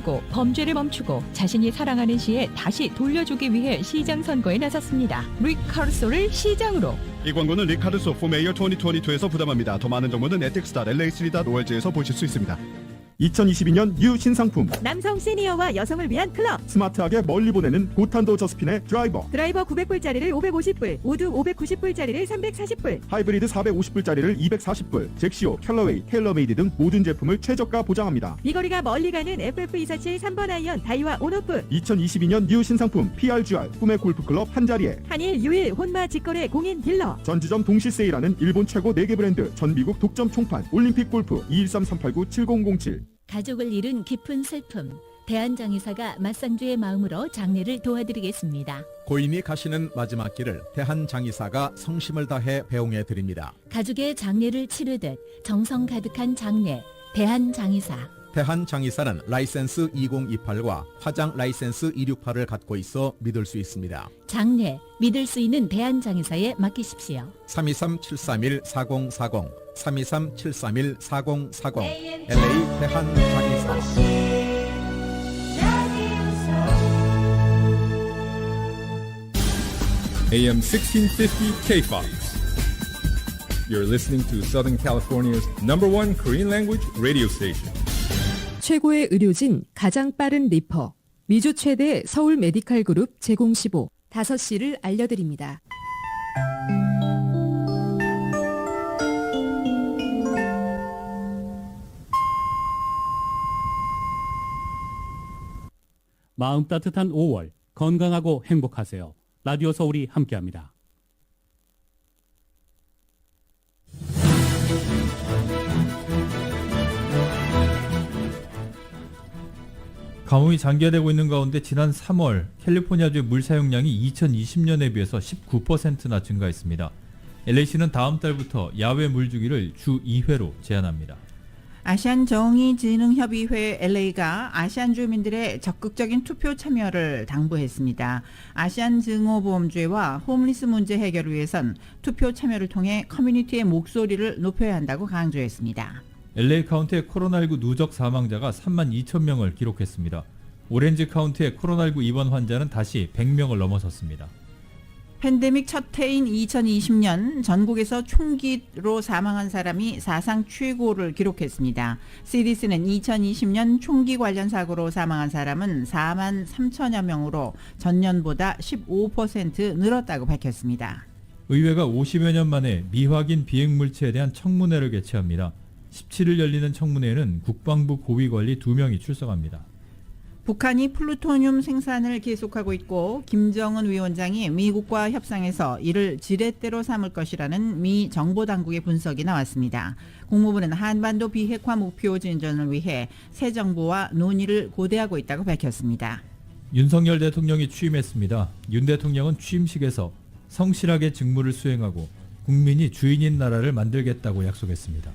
해고, 범죄를 멈추고 자신이 사랑하는 시에 다시 돌려주기 위해 시장 선거에 나섰습니다. 리카르소를 시장으로. 이 광고는 리카르소 포 메이어 2022에서 부담합니다. 더 많은 정보는 ethics.la3.org에서 보실 수 있습니다. 2022년 뉴 신상품 남성 시니어와 여성을 위한 클럽. 스마트하게 멀리 보내는 고탄도 저스핀의 드라이버, 드라이버 900불짜리를 550불, 우드 590불짜리를 340불, 하이브리드 450불짜리를 240불, 잭시오, 켈러웨이, 테일러메이드 등 모든 제품을 최저가 보장합니다. 비거리가 멀리 가는 FF247 3번 아이언 다이와 온오프. 2022년 뉴 신상품 PRGR 꿈의 골프클럽 한자리에 한일 유일 혼마 직거래 공인 딜러. 전지점 동시 세일하는 일본 최고 4개 브랜드 전미국 독점 총판 올림픽 골프 213-389-7007. 가족을 잃은 깊은 슬픔, 대한장의사가 맞상주의 마음으로 장례를 도와드리겠습니다. 고인이 가시는 마지막 길을 대한장의사가 성심을 다해 배웅해 드립니다. 가족의 장례를 치르듯 정성 가득한 장례, 대한장의사. 대한장의사는 라이센스 2028과 화장 라이센스 268을 갖고 있어 믿을 수 있습니다. 장례, 믿을 수 있는 대한장의사에 맡기십시오. 323-731-4040, 323-731-4040, LA 대한장의사. AM 1650 K-Fox. You're listening to Southern California's #1 Korean language radio station. 최고의 의료진, 가장 빠른 리퍼. 미주 최대 서울 메디칼 그룹 제공 15, 5시를 알려드립니다. 마음 따뜻한 5월, 건강하고 행복하세요. 라디오 서울이 함께합니다. 가뭄이 장기화되고 있는 가운데 지난 3월 캘리포니아주의 물 사용량이 2020년에 비해서 19%나 증가했습니다. LA시는 다음 달부터 야외 물주기를 주 2회로 제한합니다. 아시안 정의진흥협의회 LA가 아시안 주민들의 적극적인 투표 참여를 당부했습니다. 아시안 증오보험제와 홈리스 문제 해결을 위해선 투표 참여를 통해 커뮤니티의 목소리를 높여야 한다고 강조했습니다. LA 카운티의 코로나19 누적 사망자가 3만 2천 명을 기록했습니다. 오렌지 카운티의 코로나19 입원 환자는 다시 100명을 넘어섰습니다. 팬데믹 첫 해인 2020년 전국에서 총기로 사망한 사람이 사상 최고를 기록했습니다. CDC는 2020년 총기 관련 사고로 사망한 사람은 4만 3천여 명으로 전년보다 15% 늘었다고 밝혔습니다. 의회가 50여 년 만에 미확인 비핵물체에 대한 청문회를 개최합니다. 17일 열리는 청문회에는 국방부 고위관리 2명이 출석합니다. 북한이 플루토늄 생산을 계속하고 있고 김정은 위원장이 미국과 협상에서 이를 지렛대로 삼을 것이라는 미 정보당국의 분석이 나왔습니다. 국무부는 한반도 비핵화 목표 진전을 위해 새 정부와 논의를 고대하고 있다고 밝혔습니다. 윤석열 대통령이 취임했습니다. 윤 대통령은 취임식에서 성실하게 직무를 수행하고 국민이 주인인 나라를 만들겠다고 약속했습니다.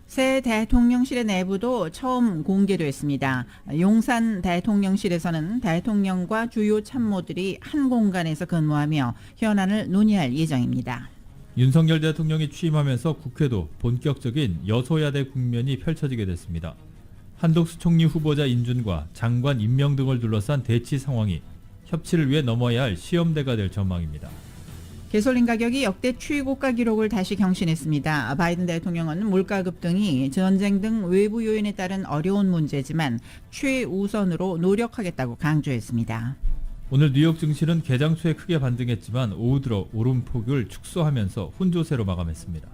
새 대통령실의 내부도 처음 공개됐습니다. 용산 대통령실에서는 대통령과 주요 참모들이 한 공간에서 근무하며 현안을 논의할 예정입니다. 윤석열 대통령이 취임하면서 국회도 본격적인 여소야대 국면이 펼쳐지게 됐습니다. 한독수 총리 후보자 인준과 장관 임명 등을 둘러싼 대치 상황이 협치를 위해 넘어야 할 시험대가 될 전망입니다. 개솔린 가격이 역대 최고가 기록을 다시 경신했습니다. 바이든 대통령은 물가 급등이 전쟁 등 외부 요인에 따른 어려운 문제지만 최우선으로 노력하겠다고 강조했습니다. 오늘 뉴욕 증시는 개장 초에 크게 반등했지만 오후 들어 오름폭을 축소하면서 혼조세로 마감했습니다.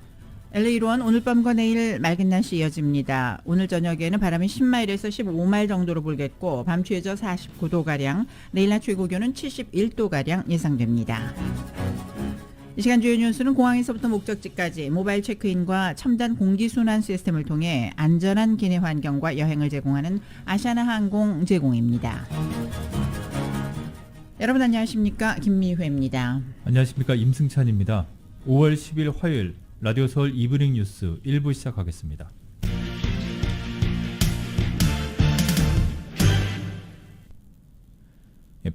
LA로는 오늘 밤과 내일 맑은 날씨 이어집니다. 오늘 저녁에는 바람이 10마일에서 15마일 정도로 불겠고 밤 최저 49도가량, 내일 낮 최고기온은 71도가량 예상됩니다. 이 시간 주요 뉴스는 공항에서부터 목적지까지 모바일 체크인과 첨단 공기순환 시스템을 통해 안전한 기내 환경과 여행을 제공하는 아시아나 항공 제공입니다. 여러분 안녕하십니까? 김미회입니다. 안녕하십니까? 임승찬입니다. 5월 10일 화요일 라디오 서울 이브닝 뉴스 1부 시작하겠습니다.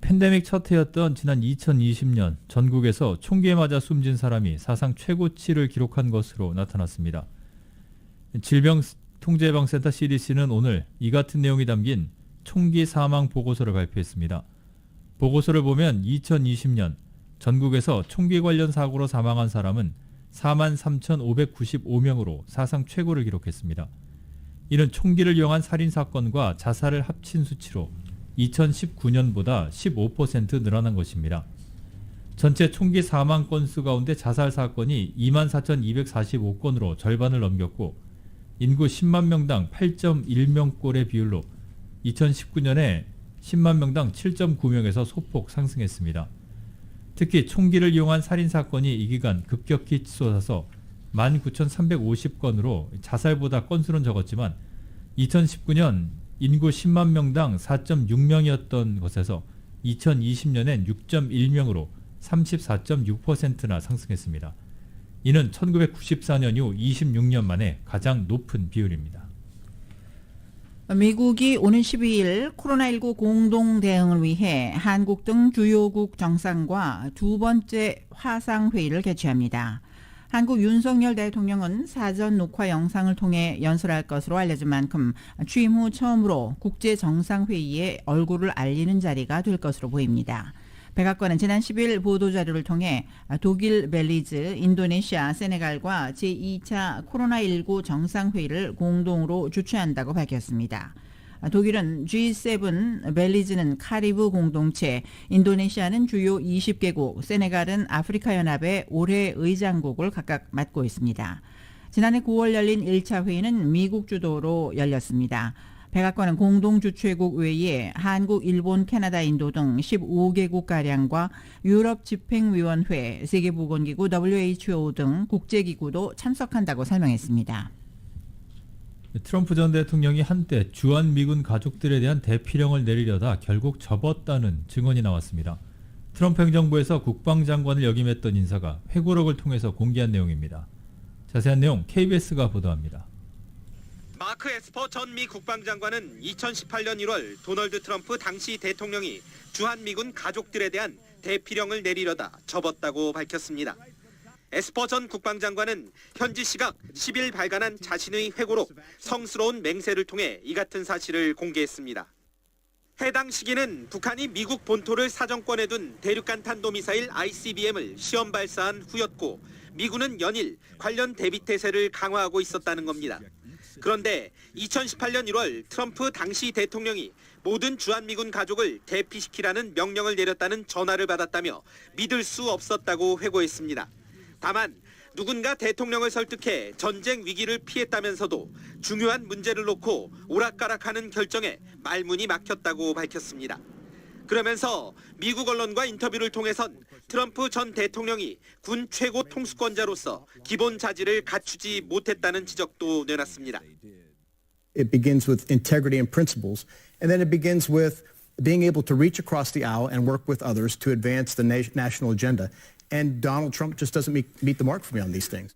팬데믹 첫 해였던 지난 2020년 전국에서 총기에 맞아 숨진 사람이 사상 최고치를 기록한 것으로 나타났습니다. 질병통제예방센터 CDC는 오늘 이 같은 내용이 담긴 총기 사망 보고서를 발표했습니다. 보고서를 보면 2020년 전국에서 총기 관련 사고로 사망한 사람은 43,595명으로 사상 최고를 기록했습니다. 이는 총기를 이용한 살인사건과 자살을 합친 수치로 2019년보다 15% 늘어난 것입니다. 전체 총기 사망 건수 가운데 자살 사건이 24,245건으로 절반을 넘겼고 인구 10만 명당 8.1명꼴의 비율로 2019년에 10만 명당 7.9명에서 소폭 상승했습니다. 특히 총기를 이용한 살인사건이 이 기간 급격히 치솟아서 19,350건으로 자살보다 건수는 적었지만 2019년 인구 10만 명당 4.6명이었던 것에서 2020년엔 6.1명으로 34.6%나 상승했습니다. 이는 1994년 이후 26년 만에 가장 높은 비율입니다. 미국이 오는 12일 코로나19 공동 대응을 위해 한국 등 주요국 정상과 두 번째 화상회의를 개최합니다. 한국 윤석열 대통령은 사전 녹화 영상을 통해 연설할 것으로 알려진 만큼 취임 후 처음으로 국제정상회의에 얼굴을 알리는 자리가 될 것으로 보입니다. 백악관은 지난 10일 보도자료를 통해 독일, 벨리즈, 인도네시아, 세네갈과 제2차 코로나19 정상회의를 공동으로 주최한다고 밝혔습니다. 독일은 G7, 벨리즈는 카리브 공동체, 인도네시아는 주요 20개국, 세네갈은 아프리카 연합의 올해 의장국을 각각 맡고 있습니다. 지난해 9월 열린 1차 회의는 미국 주도로 열렸습니다. 백악관은 공동주최국 외에 한국, 일본, 캐나다, 인도 등 15개국가량과 유럽집행위원회, 세계보건기구 WHO 등 국제기구도 참석한다고 설명했습니다. 트럼프 전 대통령이 한때 주한미군 가족들에 대한 대피령을 내리려다 결국 접었다는 증언이 나왔습니다. 트럼프 행정부에서 국방장관을 역임했던 인사가 회고록을 통해서 공개한 내용입니다. 자세한 내용 KBS가 보도합니다. 마크 에스퍼 전 미 국방장관은 2018년 1월 도널드 트럼프 당시 대통령이 주한미군 가족들에 대한 대피령을 내리려다 접었다고 밝혔습니다. 에스퍼 전 국방장관은 현지 시각 10일 발간한 자신의 회고록 성스러운 맹세를 통해 이 같은 사실을 공개했습니다. 해당 시기는 북한이 미국 본토를 사정권에 둔 대륙간 탄도미사일 ICBM을 시험 발사한 후였고 미군은 연일 관련 대비태세를 강화하고 있었다는 겁니다. 그런데 2018년 1월 트럼프 당시 대통령이 모든 주한미군 가족을 대피시키라는 명령을 내렸다는 전화를 받았다며 믿을 수 없었다고 회고했습니다. 다만 누군가 대통령을 설득해 전쟁 위기를 피했다면서도 중요한 문제를 놓고 오락가락하는 결정에 말문이 막혔다고 밝혔습니다. 그러면서 미국 언론과 인터뷰를 통해선 트럼프 전 대통령이 군 최고 통수권자로서 기본 자질을 갖추지 못했다는 지적도 내놨습니다. It begins with integrity and principles, and then it begins with being able to reach across the aisle and work with others to advance the national agenda. And Donald Trump just doesn't meet the mark for me on these things.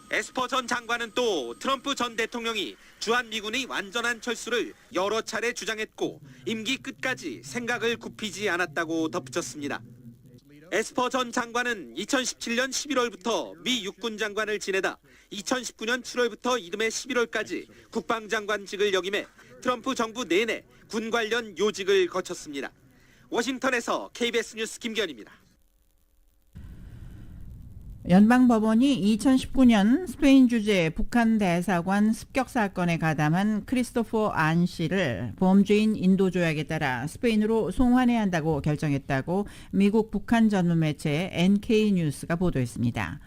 에스퍼 전 장관은 또 트럼프 전 대통령이 주한미군의 완전한 철수를 여러 차례 주장했고 임기 끝까지 생각을 굽히지 않았다고 덧붙였습니다. 에스퍼 전 장관은 2017년 11월부터 미 육군 장관을 지내다 2019년 7월부터 이듬해 11월까지 국방장관직을 역임해 트럼프 정부 내내 군 관련 요직을 거쳤습니다. 워싱턴에서 KBS 뉴스 김기현입니다. 연방법원이 2019년 스페인 주재 북한 대사관 습격 사건에 가담한 크리스토퍼 안 씨를 범죄인 인도 조약에 따라 스페인으로 송환해야 한다고 결정했다고 미국 북한 전문 매체 NK뉴스가 보도했습니다.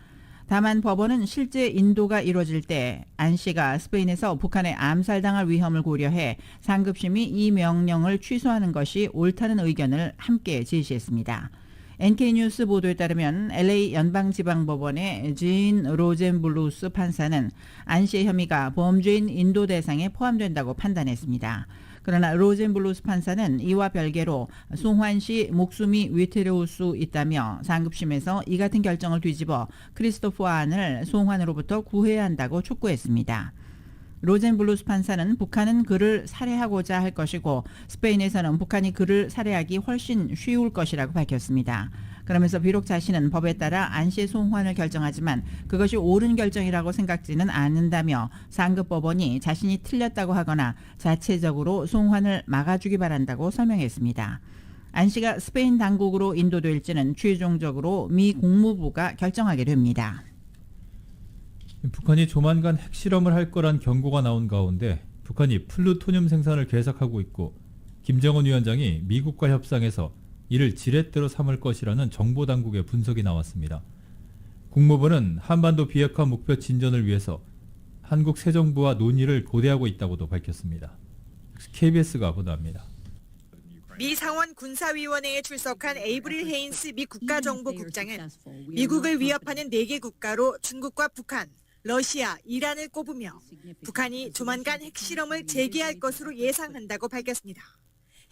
다만 법원은 실제 인도가 이루어질 때 안 씨가 스페인에서 북한에 암살당할 위험을 고려해 상급심이 이 명령을 취소하는 것이 옳다는 의견을 함께 제시했습니다. NK뉴스 보도에 따르면 LA 연방지방법원의 진 로젠블루스 판사는 안 씨의 혐의가 범죄인 인도 대상에 포함된다고 판단했습니다. 그러나 로젠블루스 판사는 이와 별개로 송환 시 목숨이 위태로울 수 있다며 상급심에서 이 같은 결정을 뒤집어 크리스토퍼 안을 송환으로부터 구해야 한다고 촉구했습니다. 로젠블루스 판사는 북한은 그를 살해하고자 할 것이고 스페인에서는 북한이 그를 살해하기 훨씬 쉬울 것이라고 밝혔습니다. 그러면서 비록 자신은 법에 따라 안 씨의 송환을 결정하지만 그것이 옳은 결정이라고 생각지는 않는다며 상급법원이 자신이 틀렸다고 하거나 자체적으로 송환을 막아주기 바란다고 설명했습니다. 안 씨가 스페인 당국으로 인도될지는 최종적으로 미 국무부가 결정하게 됩니다. 북한이 조만간 핵실험을 할 거란 경고가 나온 가운데 북한이 플루토늄 생산을 계속하고 있고 김정은 위원장이 미국과 협상에서 이를 지렛대로 삼을 것이라는 정보당국의 분석이 나왔습니다. 국무부는 한반도 비핵화 목표 진전을 위해서 한국 새 정부와 논의를 고대하고 있다고도 밝혔습니다. KBS가 보도합니다. 미 상원 군사위원회에 출석한 에이브릴 헤인스 미 국가정보국장은 미국을 위협하는 4개 국가로 중국과 북한, 러시아, 이란을 꼽으며 북한이 조만간 핵실험을 재개할 것으로 예상한다고 밝혔습니다.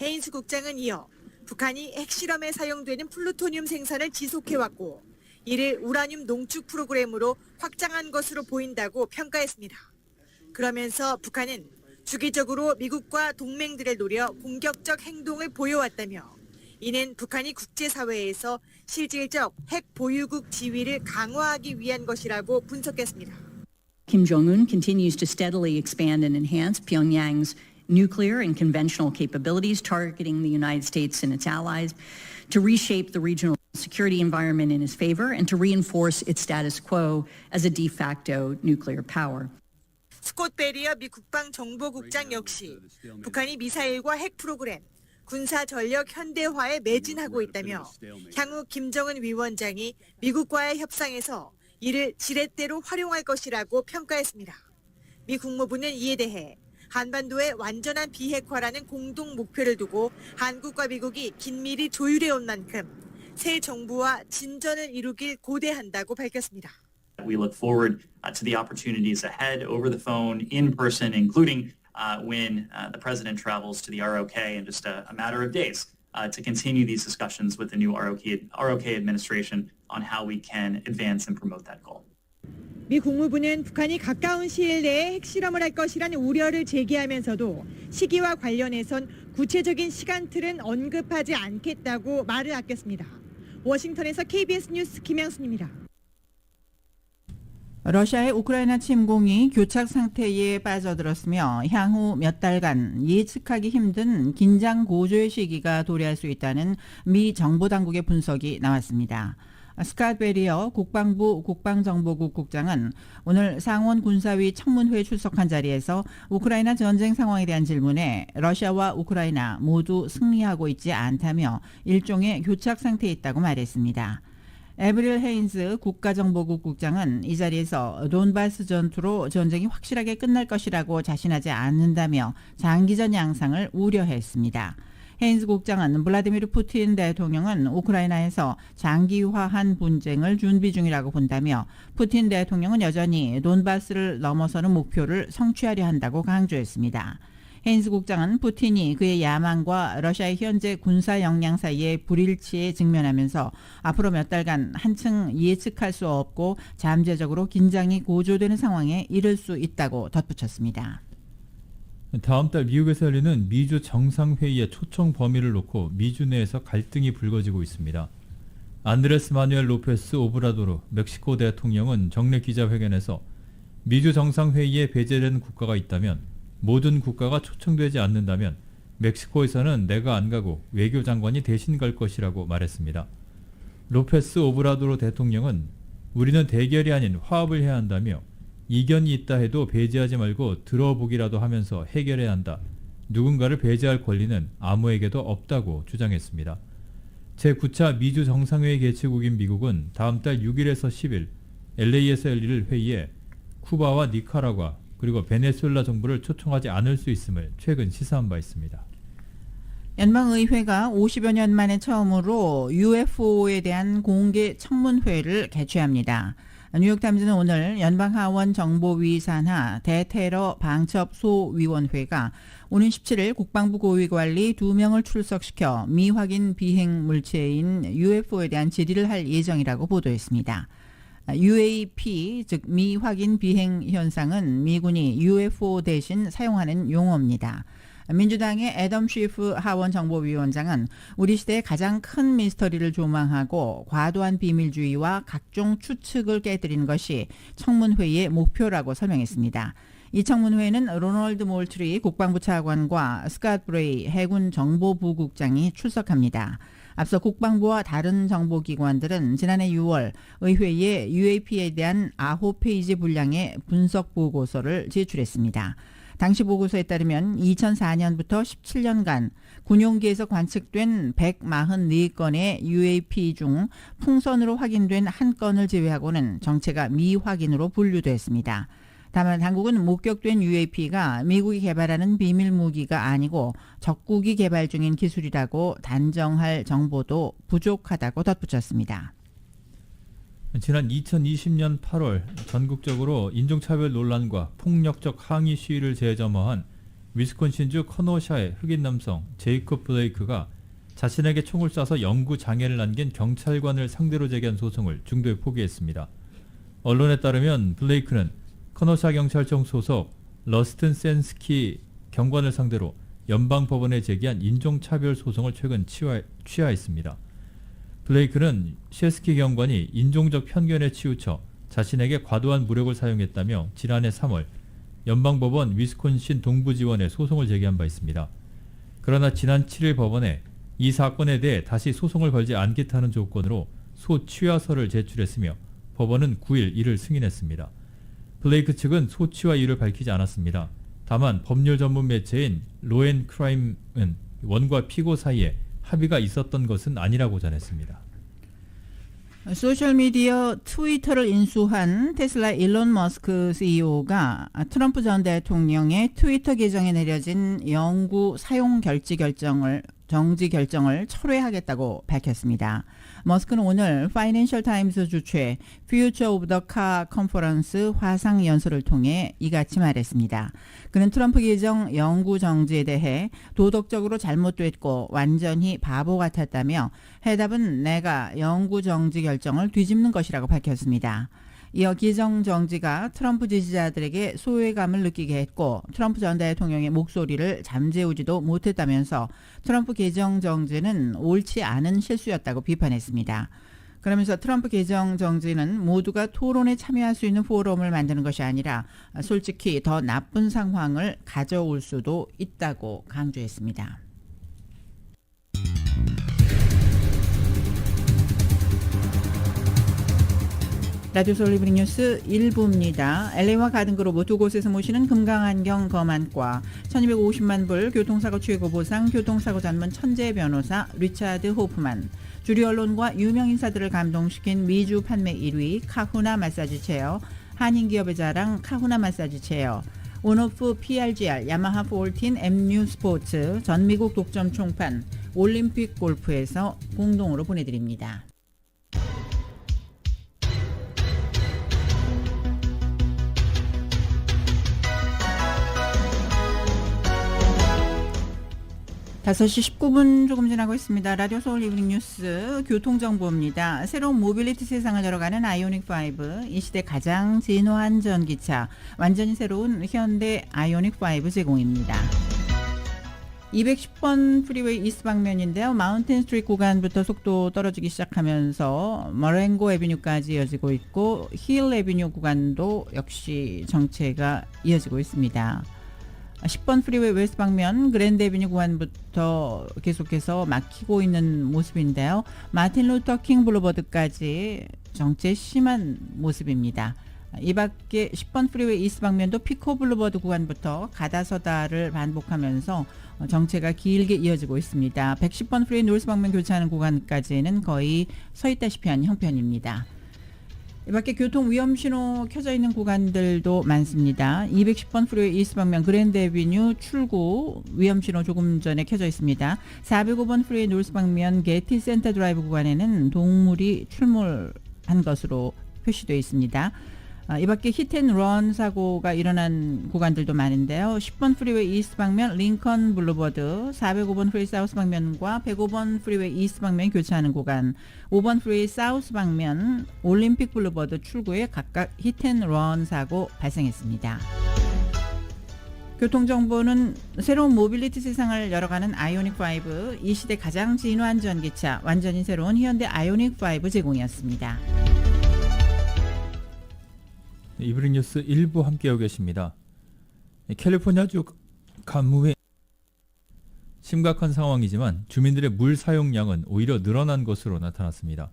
헤인스 국장은 이어 북한이 핵실험에 사용되는 플루토늄 생산을 지속해왔고 이를 우라늄 농축 프로그램으로 확장한 것으로 보인다고 평가했습니다. 그러면서 북한은 주기적으로 미국과 동맹들을 노려 공격적 행동을 보여왔다며 이는 북한이 국제사회에서 실질적 핵 보유국 지위를 강화하기 위한 것이라고 분석했습니다. Kim Jong-un continues to steadily expand and enhance Pyongyang's nuclear and conventional capabilities, targeting the United States and its allies, to reshape the regional security environment in his favor and to reinforce its status quo as a de facto nuclear power. 스콧 베리어 미 국방정보국장 역시 북한이 미사일과 핵 프로그램, 군사 전력 현대화에 매진하고 있다며 향후 김정은 위원장이 미국과의 협상에서 이를 지렛대로 활용할 것이라고 평가했습니다. 미 국무부는 이에 대해 한반도의 완전한 비핵화라는 공동 목표를 두고 한국과 미국이 긴밀히 조율해온 만큼 새 정부와 진전을 이루길 고대한다고 밝혔습니다. We look forward to the opportunities ahead over the phone, in person, including when the president travels to the ROK in just a matter of days to continue these discussions with the new ROK administration on how we can advance and promote that goal. 미 국무부는 북한이 가까운 시일 내에 핵실험을 할 것이라는 우려를 제기하면서도 시기와 관련해선 구체적인 시간틀은 언급하지 않겠다고 말을 아꼈습니다. 워싱턴에서 KBS 뉴스 김양순입니다. 러시아의 우크라이나 침공이 교착 상태에 빠져들었으며 향후 몇 달간 예측하기 힘든 긴장 고조의 시기가 도래할 수 있다는 미 정보당국의 분석이 나왔습니다. 스콧 베리어 국방부 국방정보국 국장은 오늘 상원 군사위 청문회에 출석한 자리에서 우크라이나 전쟁 상황에 대한 질문에 러시아와 우크라이나 모두 승리하고 있지 않다며 일종의 교착 상태에 있다고 말했습니다. 에브릴 헤인스 국가정보국 국장은 이 자리에서 돈바스 전투로 전쟁이 확실하게 끝날 것이라고 자신하지 않는다며 장기전 양상을 우려했습니다. 헤인스 국장은 블라디미르 푸틴 대통령은 우크라이나에서 장기화한 분쟁을 준비 중이라고 본다며 푸틴 대통령은 여전히 돈바스를 넘어서는 목표를 성취하려 한다고 강조했습니다. 헤인스 국장은 푸틴이 그의 야망과 러시아의 현재 군사 역량 사이의 불일치에 직면하면서 앞으로 몇 달간 한층 예측할 수 없고 잠재적으로 긴장이 고조되는 상황에 이를 수 있다고 덧붙였습니다. 다음 달 미국에서 열리는 미주 정상회의의 초청 범위를 놓고 미주 내에서 갈등이 불거지고 있습니다. 안드레스 마누엘 로페스 오브라도르 멕시코 대통령은 정례 기자회견에서 미주 정상회의에 배제된 국가가 있다면 모든 국가가 초청되지 않는다면 멕시코에서는 내가 안 가고 외교장관이 대신 갈 것이라고 말했습니다. 로페스 오브라도르 대통령은 우리는 대결이 아닌 화합을 해야 한다며 이견이 있다 해도 배제하지 말고 들어보기라도 하면서 해결해야 한다. 누군가를 배제할 권리는 아무에게도 없다고 주장했습니다. 제9차 미주 정상회의 개최국인 미국은 다음 달 6일에서 10일 LA에서 열릴 회의에 쿠바와 니카라과 그리고 베네수엘라 정부를 초청하지 않을 수 있음을 최근 시사한 바 있습니다. 연방의회가 50여 년 만에 처음으로 UFO에 대한 공개 청문회를 개최합니다. 뉴욕타임즈는 오늘 연방하원 정보위 산하 대테러 방첩소위원회가 오는 17일 국방부 고위관리 2명을 출석시켜 미확인 비행 물체인 UFO에 대한 질의를 할 예정이라고 보도했습니다. UAP, 즉 미확인 비행 현상은 미군이 UFO 대신 사용하는 용어입니다. 민주당의 애덤 쉬프 하원 정보위원장은 우리 시대의 가장 큰 미스터리를 조망하고 과도한 비밀주의와 각종 추측을 깨뜨리는 것이 청문회의 목표라고 설명했습니다. 이 청문회에는 로널드 몰트리 국방부 차관과 스캇 브레이 해군 정보부국장이 출석합니다. 앞서 국방부와 다른 정보기관들은 지난해 6월 의회에 UAP에 대한 9페이지 분량의 분석 보고서를 제출했습니다. 당시 보고서에 따르면 2004년부터 17년간 군용기에서 관측된 144건의 UAP 중 풍선으로 확인된 1건을 제외하고는 정체가 미확인으로 분류됐습니다. 다만 당국은 목격된 UAP가 미국이 개발하는 비밀 무기가 아니고 적국이 개발 중인 기술이라고 단정할 정보도 부족하다고 덧붙였습니다. 지난 2020년 8월 전국적으로 인종차별 논란과 폭력적 항의 시위를 재점화한 위스콘신주 커노샤의 흑인 남성 제이콥 블레이크가 자신에게 총을 쏴서 영구 장애를 남긴 경찰관을 상대로 제기한 소송을 중도에 포기했습니다. 언론에 따르면 블레이크는 커노샤 경찰청 소속 러스튼 센스키 경관을 상대로 연방법원에 제기한 인종차별 소송을 최근 취하했습니다. 블레이크는 셰스키 경관이 인종적 편견에 치우쳐 자신에게 과도한 무력을 사용했다며 지난해 3월 연방법원 위스콘신 동부지원에 소송을 제기한 바 있습니다. 그러나 지난 7일 법원에 이 사건에 대해 다시 소송을 걸지 않겠다는 조건으로 소취하서를 제출했으며 법원은 9일 이를 승인했습니다. 블레이크 측은 소취와 이유를 밝히지 않았습니다. 다만 법률 전문 매체인 로앤크라임은 원과 피고 사이에 합의가 있었던 것은 아니라고 전했습니다. 소셜미디어 트위터를 인수한 테슬라 일론 머스크 CEO가 트럼프 전 대통령의 트위터 계정에 내려진 영구 사용 정지 결정을 철회하겠다고 밝혔습니다. 머스크는 오늘 파이낸셜 타임스 주최 Future of the Car 컨퍼런스 화상 연설을 통해 이같이 말했습니다. 그는 트럼프 계정 영구 정지에 대해 도덕적으로 잘못됐고 완전히 바보 같았다며 해답은 내가 영구 정지 결정을 뒤집는 것이라고 밝혔습니다. 이어 계정 정지가 트럼프 지지자들에게 소외감을 느끼게 했고 트럼프 전 대통령의 목소리를 잠재우지도 못했다면서 트럼프 계정 정지는 옳지 않은 실수였다고 비판했습니다. 그러면서 트럼프 계정 정지는 모두가 토론에 참여할 수 있는 포럼을 만드는 것이 아니라 솔직히 더 나쁜 상황을 가져올 수도 있다고 강조했습니다. 라디오 서울 이브닝 뉴스 1부입니다. LA와 가든그로브 두 곳에서 모시는 금강안경 검안과 1250만 불 교통사고 최고 보상 교통사고 전문 천재 변호사 리차드 호프만, 주류 언론과 유명 인사들을 감동시킨 미주 판매 1위 카후나 마사지 체어, 한인기업의 자랑 카후나 마사지 체어, 온오프 PRGR 야마하 14 MU 스포츠 전미국 독점 총판 올림픽 골프에서 공동으로 보내드립니다. 다섯 시 19분 조금 지나고 있습니다. 라디오 서울 이브닝 뉴스 교통정보입니다. 새로운 모빌리티 세상을 열어가는 아이오닉5, 이 시대 가장 진화한 전기차, 완전히 새로운 현대 아이오닉5 제공입니다. 210번 프리웨이 이스트 방면인데요. 마운틴 스트리트 구간부터 속도 떨어지기 시작하면서 머랭고 애비뉴까지 이어지고 있고 힐 애비뉴 구간도 역시 정체가 이어지고 있습니다. 10번 프리웨이 웨스트 방면 그랜드 애비뉴 구간부터 계속해서 막히고 있는 모습인데요. 마틴 루터 킹 블루버드까지 정체 심한 모습입니다. 이 밖에 10번 프리웨이 이스트 방면도 피코 블루버드 구간부터 가다서다를 반복하면서 정체가 길게 이어지고 있습니다. 110번 프리웨이 노스 방면 교차하는 구간까지는 거의 서 있다시피 한 형편입니다. 이 밖에 교통 위험 신호 켜져 있는 구간들도 많습니다. 210번 프리웨이 이스트 방면 그랜드 애비뉴 출구 위험 신호 조금 전에 켜져 있습니다. 405번 프리웨이 노스 방면 게티 센터 드라이브 구간에는 동물이 출몰한 것으로 표시되어 있습니다. 이 밖에 히트앤런 사고가 일어난 구간들도 많은데요. 10번 프리웨이 이스트 방면 링컨 블루버드, 405번 프리웨이 사우스 방면과 105번 프리웨이 이스트 방면 교차하는 구간, 5번 프리웨이 사우스 방면 올림픽 블루버드 출구에 각각 히트앤런 사고 발생했습니다. 교통정보는 새로운 모빌리티 세상을 열어가는 아이오닉5, 이 시대 가장 진화한 전기차, 완전히 새로운 현대 아이오닉5 제공이었습니다. 이브닝 뉴스 1부 함께하고 계십니다. 캘리포니아주 가뭄이 심각한 상황이지만 주민들의 물 사용량은 오히려 늘어난 것으로 나타났습니다.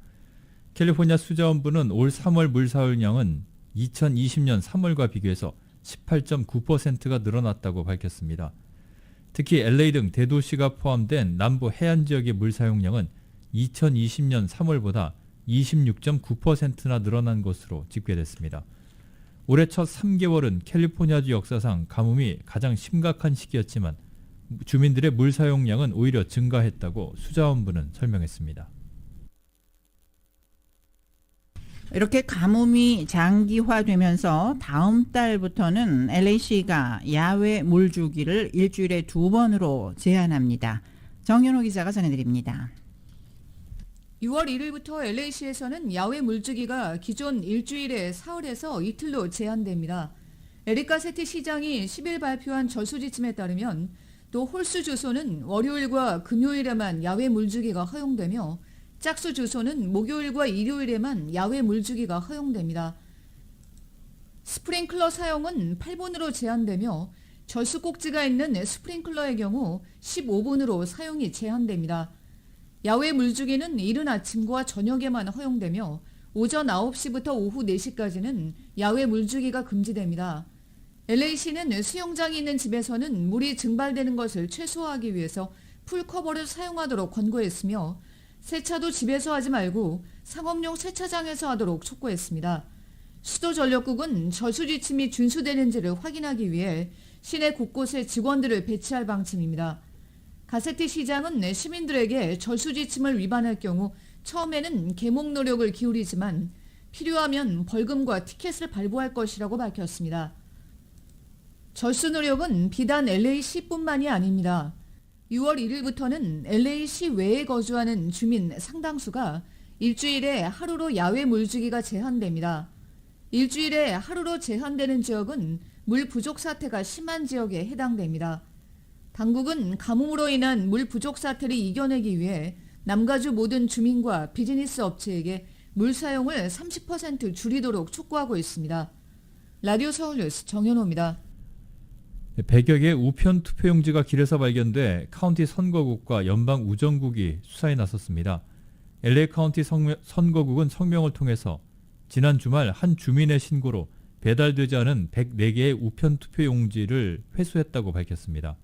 캘리포니아 수자원부는 올 3월 물 사용량은 2020년 3월과 비교해서 18.9%가 늘어났다고 밝혔습니다. 특히 LA 등 대도시가 포함된 남부 해안 지역의 물 사용량은 2020년 3월보다 26.9%나 늘어난 것으로 집계됐습니다. 올해 첫 3개월은 캘리포니아주 역사상 가뭄이 가장 심각한 시기였지만 주민들의 물 사용량은 오히려 증가했다고 수자원부는 설명했습니다. 이렇게 가뭄이 장기화되면서 다음 달부터는 LA시가 야외 물주기를 일주일에 2번으로 제한합니다. 정연호 기자가 전해드립니다. 6월 1일부터 LA시에서는 야외 물주기가 기존 일주일에 사흘에서 이틀로 제한됩니다. 에릭 가세티 시장이 10일 발표한 저수지침에 따르면 또 홀수 주소는 월요일과 금요일에만 야외 물주기가 허용되며 짝수 주소는 목요일과 일요일에만 야외 물주기가 허용됩니다. 스프링클러 사용은 8분으로 제한되며 저수 꼭지가 있는 스프링클러의 경우 15분으로 사용이 제한됩니다. 야외 물주기는 이른 아침과 저녁에만 허용되며 오전 9시부터 오후 4시까지는 야외 물주기가 금지됩니다. LA시는 수영장이 있는 집에서는 물이 증발되는 것을 최소화하기 위해서 풀커버를 사용하도록 권고했으며 세차도 집에서 하지 말고 상업용 세차장에서 하도록 촉구했습니다. 수도전력국은 저수지침이 준수되는지를 확인하기 위해 시내 곳곳에 직원들을 배치할 방침입니다. 가세티 시장은 시민들에게 저수지침을 위반할 경우 처음에는 계몽 노력을 기울이지만 필요하면 벌금과 티켓을 발부할 것이라고 밝혔습니다. 절수 노력은 비단 LA시뿐만이 아닙니다. 6월 1일부터는 LA시 외에 거주하는 주민 상당수가 일주일에 하루로 야외 물주기가 제한됩니다. 일주일에 하루로 제한되는 지역은 물 부족 사태가 심한 지역에 해당됩니다. 당국은 가뭄으로 인한 물 부족 사태를 이겨내기 위해 남가주 모든 주민과 비즈니스 업체에게 물 사용을 30% 줄이도록 촉구하고 있습니다. 라디오 서울뉴스 정연호입니다. 100여 개의 우편 투표용지가 길에서 발견돼 카운티 선거국과 연방 우정국이 수사에 나섰습니다. LA 카운티 선거국은 성명을 통해서 지난 주말 한 주민의 신고로 배달되지 않은 104개의 우편 투표용지를 회수했다고 밝혔습니다.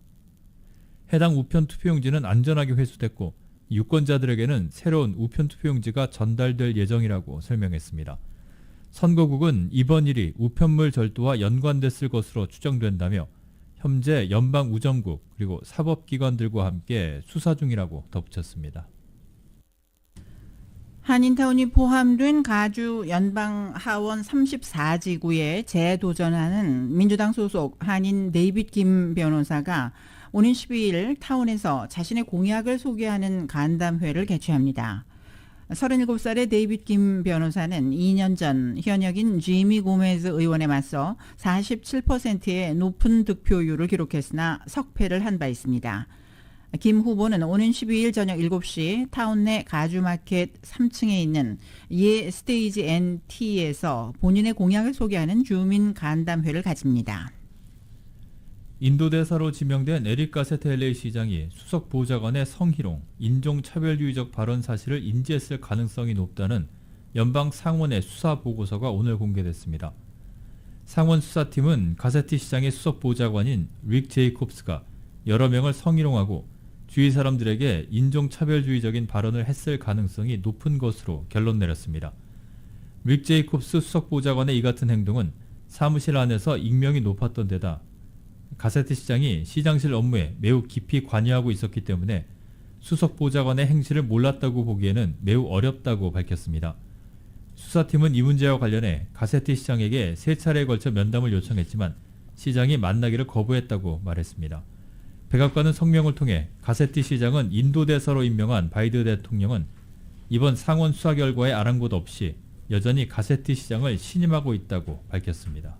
해당 우편 투표용지는 안전하게 회수됐고 유권자들에게는 새로운 우편 투표용지가 전달될 예정이라고 설명했습니다. 선거국은 이번 일이 우편물 절도와 연관됐을 것으로 추정된다며 현재 연방우정국 그리고 사법기관들과 함께 수사 중이라고 덧붙였습니다. 한인타운이 포함된 가주 연방하원 34지구에 재도전하는 민주당 소속 한인 데이빗 김 변호사가 오는 12일 타운에서 자신의 공약을 소개하는 간담회를 개최합니다. 37살의 데이빗 김 변호사는 2년 전 현역인 지미 고메즈 의원에 맞서 47%의 높은 득표율을 기록했으나 석패를 한 바 있습니다. 김 후보는 오는 12일 저녁 7시 타운 내 가주마켓 3층에 있는 예 스테이지 NT에서 본인의 공약을 소개하는 주민 간담회를 가집니다. 인도대사로 지명된 에릭 가세티 LA 시장이 수석 보좌관의 성희롱, 인종차별주의적 발언 사실을 인지했을 가능성이 높다는 연방 상원의 수사 보고서가 오늘 공개됐습니다. 상원 수사팀은 가세티 시장의 수석 보좌관인 릭 제이콥스가 여러 명을 성희롱하고 주위 사람들에게 인종차별주의적인 발언을 했을 가능성이 높은 것으로 결론 내렸습니다. 릭 제이콥스 수석 보좌관의 이 같은 행동은 사무실 안에서 익명이 높았던 데다 가세티 시장이 시장실 업무에 매우 깊이 관여하고 있었기 때문에 수석 보좌관의 행실을 몰랐다고 보기에는 매우 어렵다고 밝혔습니다. 수사팀은 이 문제와 관련해 가세티 시장에게 3차례에 걸쳐 면담을 요청했지만 시장이 만나기를 거부했다고 말했습니다. 백악관은 성명을 통해 가세티 시장은 인도대사로 임명한 바이든 대통령은 이번 상원 수사 결과에 아랑곳 없이 여전히 가세티 시장을 신임하고 있다고 밝혔습니다.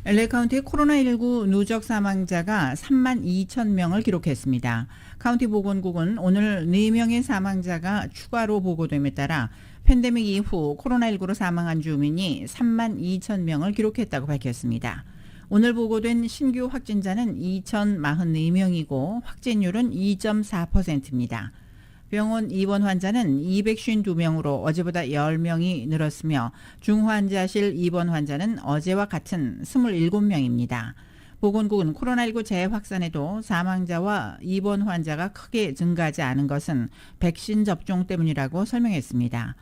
LA 카운티의 코로나19 누적 사망자가 3만 2천 명을 기록했습니다. 카운티 보건국은 오늘 4명의 사망자가 추가로 보고됨에 따라 팬데믹 이후 코로나19로 사망한 주민이 3만 2천 명을 기록했다고 밝혔습니다. 오늘 보고된 신규 확진자는 2,044명이고 확진율은 2.4%입니다. 병원 입원 환자는 252명으로 어제보다 10명이 늘었으며 중환자실 입원 환자는 어제와 같은 27명입니다. 보건국은 코로나19 재확산에도 사망자와 입원 환자가 크게 증가하지 않은 것은 백신 접종 때문이라고 설명했습니다.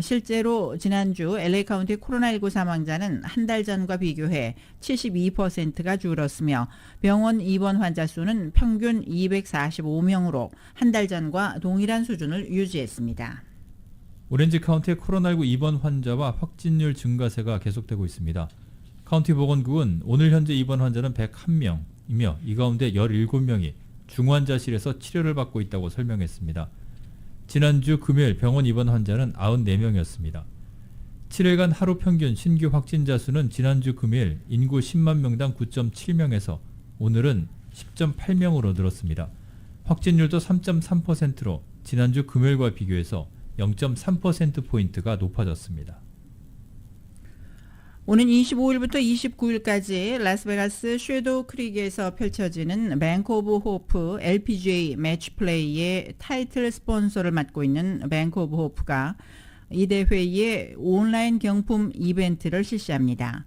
실제로 지난주 LA 카운티 코로나19 사망자는 한 달 전과 비교해 72%가 줄었으며 병원 입원 환자 수는 평균 245명으로 한 달 전과 동일한 수준을 유지했습니다. 오렌지 카운티의 코로나19 입원 환자와 확진율 증가세가 계속되고 있습니다. 카운티 보건국은 오늘 현재 입원 환자는 101명이며 이 가운데 17명이 중환자실에서 치료를 받고 있다고 설명했습니다. 지난주 금요일 병원 입원 환자는 94명이었습니다. 7일간 하루 평균 신규 확진자 수는 지난주 금요일 인구 10만 명당 9.7명에서 오늘은 10.8명으로 늘었습니다. 확진율도 3.3%로 지난주 금요일과 비교해서 0.3%포인트가 높아졌습니다. 오는 25일부터 29일까지 라스베가스 섀도우 크릭에서 펼쳐지는 뱅크 오브 호프 LPGA 매치 플레이의 타이틀 스폰서를 맡고 있는 뱅크 오브 호프가 이 대회의 온라인 경품 이벤트를 실시합니다.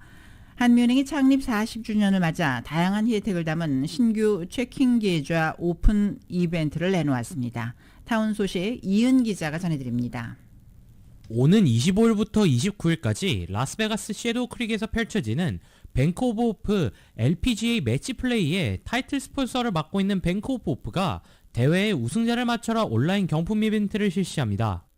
한미은행이 창립 40주년을 맞아 다양한 혜택을 담은 신규 체킹 계좌 오픈 이벤트를 내놓았습니다. 타운 소식 이은 기자가 전해드립니다. 오는 25일부터 29일까지 라스베가스 섀도우 크릭에서 펼쳐지는 뱅크 오브 호프 LPGA 매치 플레이의 타이틀 스폰서를 맡고 있는 뱅크 오브 호프가 대회의 우승자를 맞춰라 온라인 경품 이벤트를 실시합니다.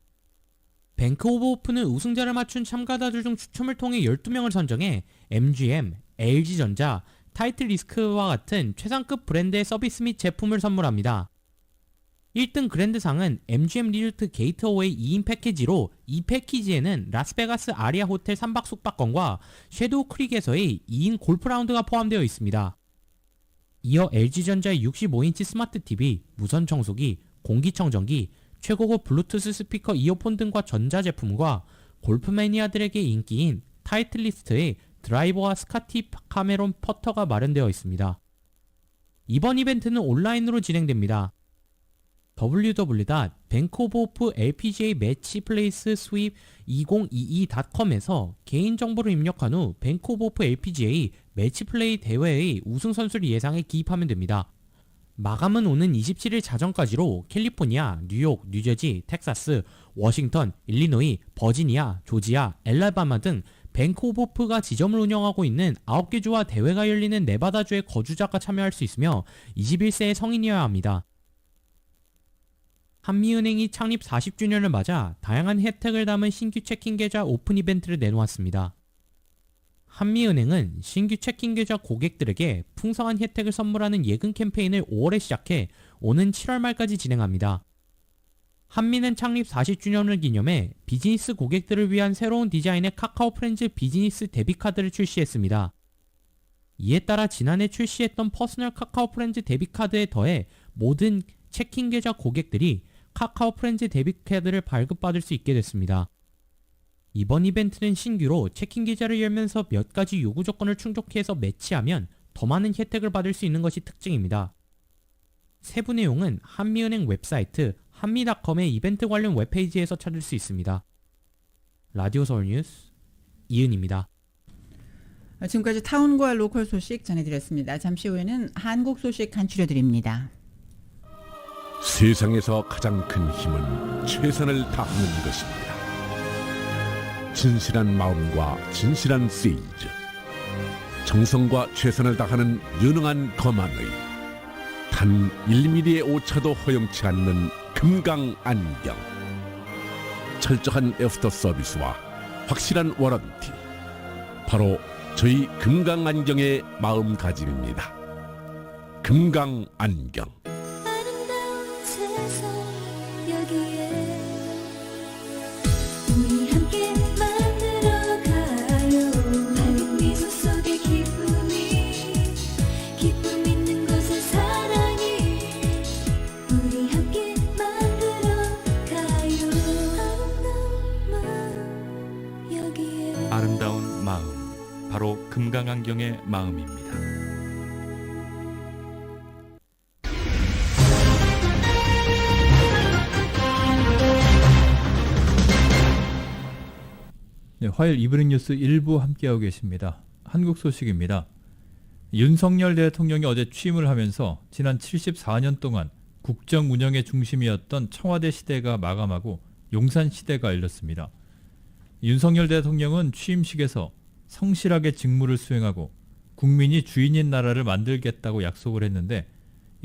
뱅크 오브 호프는 우승자를 맞춘 참가자들 중 추첨을 통해 12명을 선정해 MGM, LG전자, 타이틀 리스크와 같은 최상급 브랜드의 서비스 및 제품을 선물합니다. 1등 그랜드상은 MGM 리조트 게이트어웨이 2인 패키지로 이 패키지에는 라스베가스 아리아 호텔 3박 숙박권과 섀도우 크릭에서의 2인 골프 라운드가 포함되어 있습니다. 이어 LG전자의 65인치 스마트 TV, 무선 청소기, 공기청정기, 최고급 블루투스 스피커 이어폰 등과 전자제품과 골프 매니아들에게 인기인 타이틀리스트의 드라이버와 스카티 카메론 퍼터가 마련되어 있습니다. 이번 이벤트는 온라인으로 진행됩니다. www.bankobof-lpga-matchplace-sweep2022.com에서 개인정보를 입력한 후 뱅크오브오프 LPGA 매치플레이 대회의 우승선수를 예상해 기입하면 됩니다. 마감은 오는 27일 자정까지로 캘리포니아, 뉴욕, 뉴저지, 텍사스, 워싱턴, 일리노이, 버지니아, 조지아, 엘라바마 등 뱅크오브오프가 지점을 운영하고 있는 9개 주와 대회가 열리는 네바다주의 거주자가 참여할 수 있으며 21세의 성인이어야 합니다. 한미은행이 창립 40주년을 맞아 다양한 혜택을 담은 신규 체킹 계좌 오픈 이벤트를 내놓았습니다. 한미은행은 신규 체킹 계좌 고객들에게 풍성한 혜택을 선물하는 예금 캠페인을 5월에 시작해 오는 7월 말까지 진행합니다. 한미는 창립 40주년을 기념해 비즈니스 고객들을 위한 새로운 디자인의 카카오 프렌즈 비즈니스 데비카드를 출시했습니다. 이에 따라 지난해 출시했던 퍼스널 카카오 프렌즈 데비카드에 더해 모든 체킹 계좌 고객들이 카카오 프렌즈 데비카드를 발급받을 수 있게 됐습니다. 이번 이벤트는 신규로 체킹 계좌를 열면서 몇 가지 요구 조건을 충족해서 매치하면 더 많은 혜택을 받을 수 있는 것이 특징입니다. 세부 내용은 한미은행 웹사이트 한미닷컴의 이벤트 관련 웹페이지에서 찾을 수 있습니다. 라디오 서울 뉴스 이은입니다. 지금까지 타운과 로컬 소식 전해드렸습니다. 잠시 후에는 한국 소식 간추려드립니다. 세상에서 가장 큰 힘은 최선을 다하는 것입니다. 진실한 마음과 진실한 세일즈, 정성과 최선을 다하는 유능한 검안의 단 1mm의 오차도 허용치 않는 금강 안경, 철저한 애프터 서비스와 확실한 워런티, 바로 저희 금강 안경의 마음가짐입니다. 금강 안경. 우리 함께 만들어가요. 밝은 미소 속에 기쁨을 아름다운 마음, 바로 금강안경의 마음입니다. 네, 화요일 이브닝 뉴스 1부 함께하고 계십니다. 한국 소식입니다. 윤석열 대통령이 어제 취임을 하면서 지난 74년 동안 국정 운영의 중심이었던 청와대 시대가 마감하고 용산 시대가 열렸습니다. 윤석열 대통령은 취임식에서 성실하게 직무를 수행하고 국민이 주인인 나라를 만들겠다고 약속을 했는데,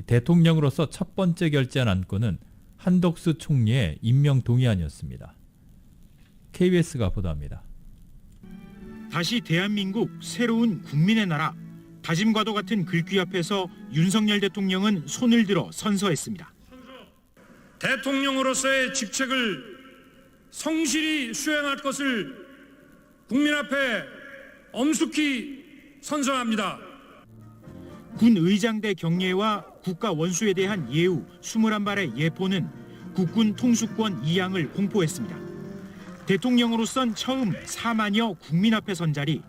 대통령으로서 첫 번째 결제한 안건은 한덕수 총리의 임명 동의안이었습니다. KBS가 보도합니다. 다시 대한민국 새로운 국민의 나라, 다짐과도 같은 글귀 앞에서 윤석열 대통령은 손을 들어 선서했습니다. 대통령으로서의 직책을 성실히 수행할 것을 국민 앞에 엄숙히 선서합니다. 군 의장대 경례와 국가 원수에 대한 예우 21발의 예포는 국군 통수권 2양을 공포했습니다. 대통령으로선 처음 4만여 국민 앞에 선 자리,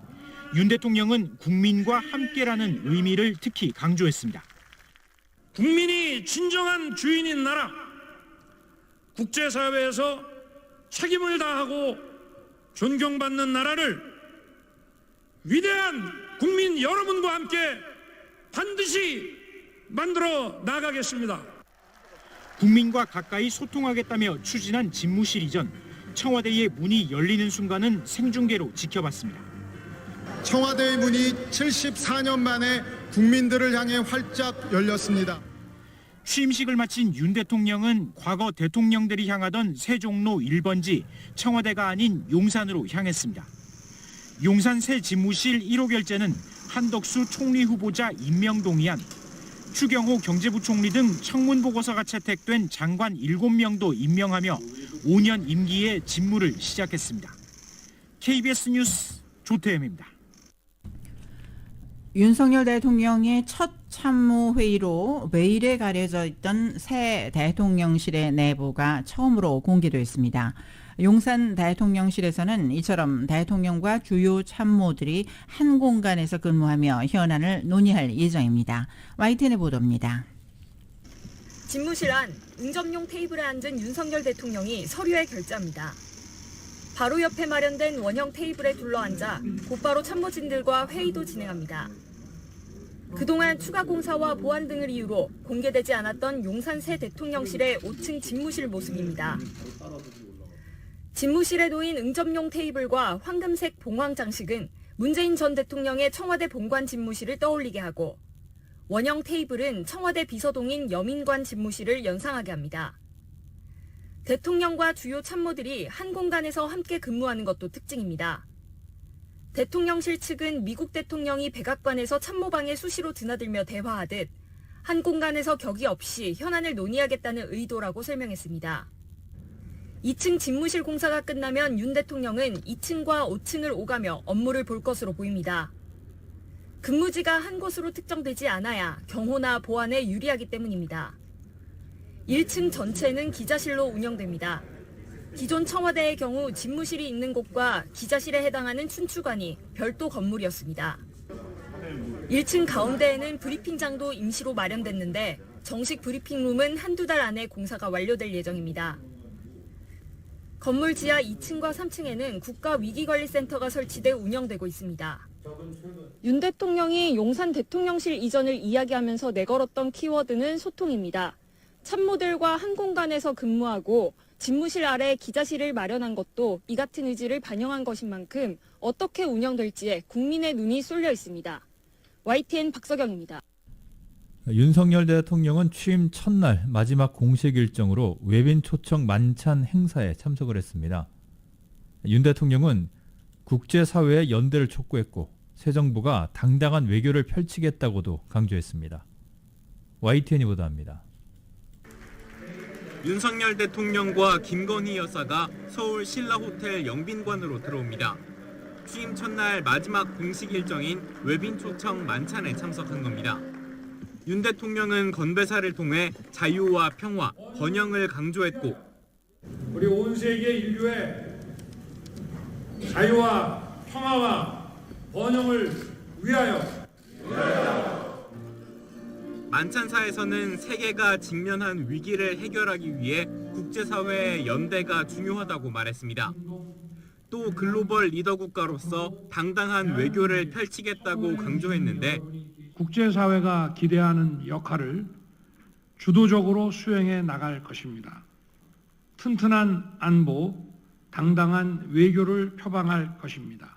윤 대통령은 국민과 함께라는 의미를 특히 강조했습니다. 국민이 진정한 주인인 나라, 국제사회에서 책임을 다하고 존경받는 나라를 위대한 국민 여러분과 함께 반드시 만들어 나가겠습니다. 국민과 가까이 소통하겠다며 추진한 집무실 이전, 청와대의 문이 열리는 순간은 생중계로 지켜봤습니다. 청와대의 문이 74년 만에 국민들을 향해 활짝 열렸습니다. 취임식을 마친 윤 대통령은 과거 대통령들이 향하던 세종로 1번지 청와대가 아닌 용산으로 향했습니다. 용산 새 집무실 1호 결제는 한덕수 총리 후보자 임명 동의안, 추경호 경제부총리 등 청문 보고서가 채택된 장관 7명도 임명하며 5년 임기의 직무를 시작했습니다. KBS 뉴스 조태엠입니다. 윤석열 대통령의 첫 참모회의로 메일에 가려져 있던 새 대통령실의 내부가 처음으로 공개됐습니다. 용산 대통령실에서는 이처럼 대통령과 주요 참모들이 한 공간에서 근무하며 현안을 논의할 예정입니다. YTN의 보도입니다. 집무실 안 응접용 테이블에 앉은 윤석열 대통령이 서류에 결제합니다. 바로 옆에 마련된 원형 테이블에 둘러앉아 곧바로 참모진들과 회의도 진행합니다. 그동안 추가 공사와 보안 등을 이유로 공개되지 않았던 용산 새 대통령실의 5층 집무실 모습입니다. 집무실에 놓인 응접용 테이블과 황금색 봉황 장식은 문재인 전 대통령의 청와대 본관 집무실을 떠올리게 하고, 원형 테이블은 청와대 비서동인 여민관 집무실을 연상하게 합니다. 대통령과 주요 참모들이 한 공간에서 함께 근무하는 것도 특징입니다. 대통령실 측은 미국 대통령이 백악관에서 참모방에 수시로 드나들며 대화하듯 한 공간에서 격의 없이 현안을 논의하겠다는 의도라고 설명했습니다. 2층 집무실 공사가 끝나면 윤 대통령은 2층과 5층을 오가며 업무를 볼 것으로 보입니다. 근무지가 한 곳으로 특정되지 않아야 경호나 보안에 유리하기 때문입니다. 1층 전체는 기자실로 운영됩니다. 기존 청와대의 경우 집무실이 있는 곳과 기자실에 해당하는 춘추관이 별도 건물이었습니다. 1층 가운데에는 브리핑장도 임시로 마련됐는데 정식 브리핑룸은 한두 달 안에 공사가 완료될 예정입니다. 건물 지하 2층과 3층에는 국가위기관리센터가 설치돼 운영되고 있습니다. 윤 대통령이 용산 대통령실 이전을 이야기하면서 내걸었던 키워드는 소통입니다. 참모들과 한 공간에서 근무하고 집무실 아래 기자실을 마련한 것도 이 같은 의지를 반영한 것인 만큼 어떻게 운영될지에 국민의 눈이 쏠려 있습니다. YTN 박서경입니다. 윤석열 대통령은 취임 첫날 마지막 공식 일정으로 외빈 초청 만찬 행사에 참석을 했습니다. 윤 대통령은 국제사회의 연대를 촉구했고 새 정부가 당당한 외교를 펼치겠다고도 강조했습니다. YTN이 보도합니다. 윤석열 대통령과 김건희 여사가 서울 신라호텔 영빈관으로 들어옵니다. 취임 첫날 마지막 공식 일정인 외빈 초청 만찬에 참석한 겁니다. 윤 대통령은 건배사를 통해 자유와 평화, 번영을 강조했고, 우리 온 세계 인류의 자유와 평화와 번영을 위하여. 만찬사에서는 세계가 직면한 위기를 해결하기 위해 국제사회의 연대가 중요하다고 말했습니다. 또 글로벌 리더 국가로서 당당한 외교를 펼치겠다고 강조했는데 국제사회가 기대하는 역할을 주도적으로 수행해 나갈 것입니다. 튼튼한 안보, 당당한 외교를 표방할 것입니다.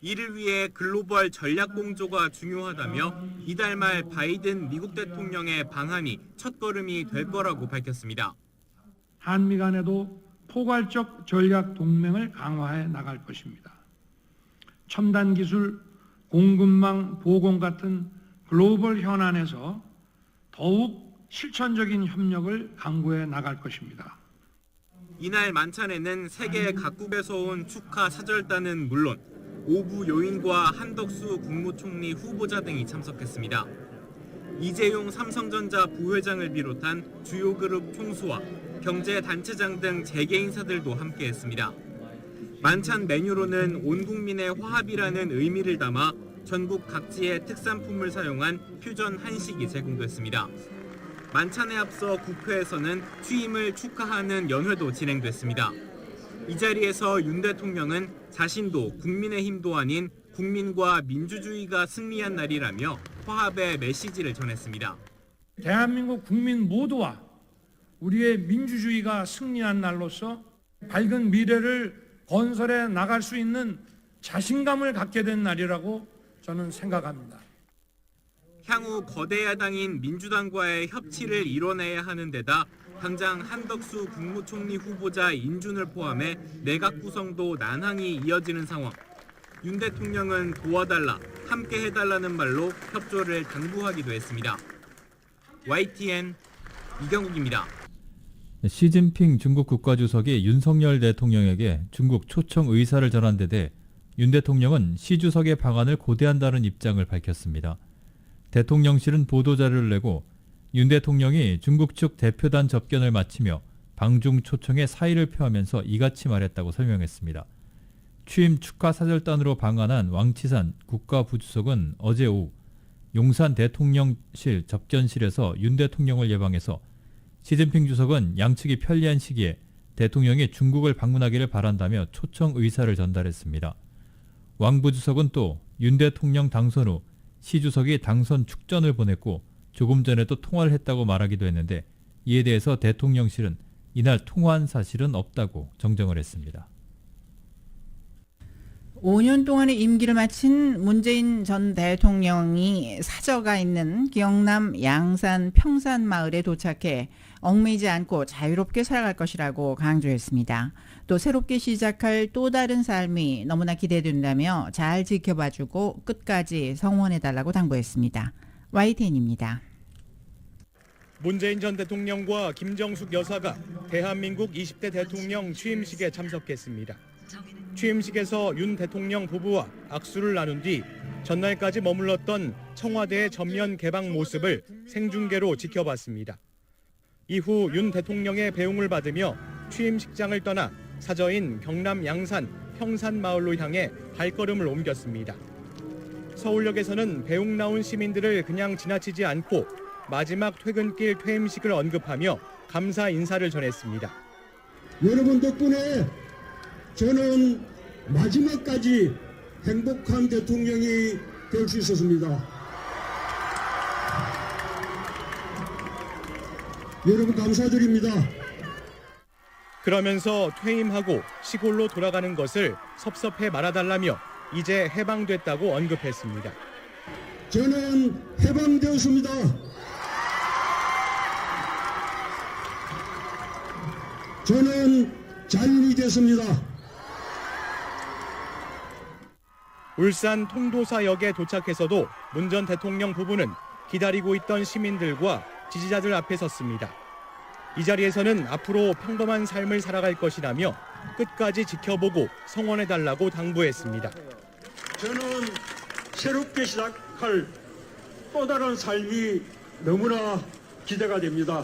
이를 위해 글로벌 전략 공조가 중요하다며 이달 말 바이든 미국 대통령의 방한이 첫걸음이 될 거라고 밝혔습니다. 한미 간에도 포괄적 전략 동맹을 강화해 나갈 것입니다. 첨단 기술, 공급망 보건 같은 글로벌 현안에서 더욱 실천적인 협력을 강구해 나갈 것입니다. 이날 만찬에는 세계 각국에서 온 축하 사절단은 물론 오부 요인과 한덕수 국무총리 후보자 등이 참석했습니다. 이재용 삼성전자 부회장을 비롯한 주요 그룹 총수와 경제단체장 등 재계 인사들도 함께했습니다. 만찬 메뉴로는 온 국민의 화합이라는 의미를 담아 전국 각지의 특산품을 사용한 퓨전 한식이 제공됐습니다. 만찬에 앞서 국회에서는 취임을 축하하는 연회도 진행됐습니다. 이 자리에서 윤 대통령은 자신도 국민의힘도 아닌 국민과 민주주의가 승리한 날이라며 화합의 메시지를 전했습니다. 대한민국 국민 모두와 우리의 민주주의가 승리한 날로서 밝은 미래를 건설해 나갈 수 있는 자신감을 갖게 된 날이라고 저는 생각합니다. 향후 거대 야당인 민주당과의 협치를 이뤄내야 하는 데다 당장 한덕수 국무총리 후보자 인준을 포함해 내각 구성도 난항이 이어지는 상황. 윤 대통령은 도와달라, 함께 해달라는 말로 협조를 당부하기도 했습니다. YTN 이경국입니다. 시진핑 중국 국가주석이 윤석열 대통령에게 중국 초청 의사를 전한 데 대해 윤 대통령은 시 주석의 방안을 고대한다는 입장을 밝혔습니다. 대통령실은 보도자료를 내고 윤 대통령이 중국 측 대표단 접견을 마치며 방중 초청에 사의를 표하면서 이같이 말했다고 설명했습니다. 취임 축하 사절단으로 방한한 왕치산 국가부주석은 어제 오후 용산 대통령실 접견실에서 윤 대통령을 예방해서 시진핑 주석은 양측이 편리한 시기에 대통령이 중국을 방문하기를 바란다며 초청 의사를 전달했습니다. 왕 부주석은 또 윤 대통령 당선 후 시 주석이 당선 축전을 보냈고 조금 전에도 통화를 했다고 말하기도 했는데 이에 대해서 대통령실은 이날 통화한 사실은 없다고 정정을 했습니다. 5년 동안의 임기를 마친 문재인 전 대통령이 사저가 있는 경남 양산 평산마을에 도착해 얽매이지 않고 자유롭게 살아갈 것이라고 강조했습니다. 또 새롭게 시작할 또 다른 삶이 너무나 기대된다며 잘 지켜봐주고 끝까지 성원해달라고 당부했습니다. YTN입니다. 문재인 전 대통령과 김정숙 여사가 대한민국 20대 대통령 취임식에 참석했습니다. 취임식에서 윤 대통령 부부와 악수를 나눈 뒤 전날까지 머물렀던 청와대의 전면 개방 모습을 생중계로 지켜봤습니다. 이후 윤 대통령의 배웅을 받으며 취임식장을 떠나 사저인 경남 양산 평산마을로 향해 발걸음을 옮겼습니다. 서울역에서는 배웅 나온 시민들을 그냥 지나치지 않고 마지막 퇴근길 퇴임식을 언급하며 감사 인사를 전했습니다. 여러분 덕분에 저는 마지막까지 행복한 대통령이 될 수 있었습니다. 여러분 감사드립니다. 그러면서 퇴임하고 시골로 돌아가는 것을 섭섭해 말아달라며 이제 해방됐다고 언급했습니다. 저는 해방되었습니다. 저는 자유인이 됐습니다. 울산 통도사역에 도착해서도 문 전 대통령 부부는 기다리고 있던 시민들과 지지자들 앞에 섰습니다. 이 자리에서는 앞으로 평범한 삶을 살아갈 것이라며 끝까지 지켜보고 성원해달라고 당부했습니다. 저는 새롭게 시작할 또 다른 삶이 너무나 기대가 됩니다.